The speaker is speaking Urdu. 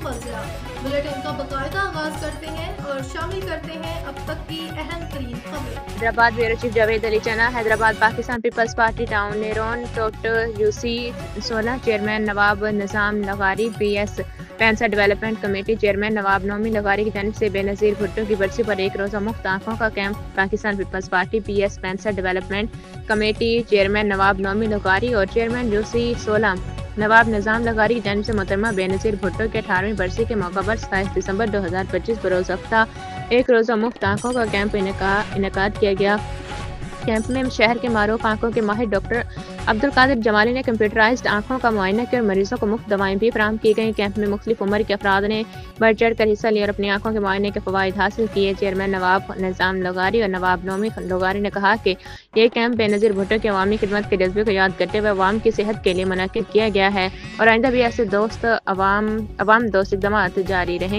خبریا بلیٹن کا باقاعدہ آغاز کرتے ہیں اور شامل کرتے ہیں اب تک کی اہم ترین خبریں۔ Hyderabad bureau chief Javed Ali Chana, Hyderabad Pakistan Peoples Party town Neroon doctor UC 16 chairman Nawab Nizam لغاری پی ایس پینسا development committee chairman Nawab Nomi لغاری کی جانب سے بے نظیر بھٹو کی برسی پر ایک روزہ مفت آنکھوں کا camp. Pakistan Peoples Party PS ایس پینسا development committee chairman Nawab Nomi لغاری اور چیئرمین یوسی 16 نواب نظام لغاری کی جانب سے محترمہ بے نظیر بھٹو کے 18ویں برسی کے موقع پر 27 دسمبر 2025 بروز ہفتہ ایک روزہ مفت آنکھوں کا کیمپ انعقاد کیا گیا۔ کیمپ میں شہر کے معروف آنکھوں کے ماہر ڈاکٹر عبدالقادر جمالی نے کمپیوٹرائزڈ آنکھوں کا معائنہ کیا اور مریضوں کو مفت دوائیں بھی فراہم کی گئیں۔ کیمپ میں مختلف عمر کے افراد نے بڑھ چڑھ کر حصہ لیا اور اپنی آنکھوں کے معائنے کے فوائد حاصل کیے۔ چیئرمین نواب نظام لغاری اور نواب نومی لغاری نے کہا کہ یہ کیمپ بے نظیر بھٹو کی عوامی خدمت کے جذبے کو یاد کرتے ہوئے عوام کی صحت کے لیے منعقد کیا گیا ہے اور آئندہ بھی ایسے عوام دوست اقدامات جاری رہیں۔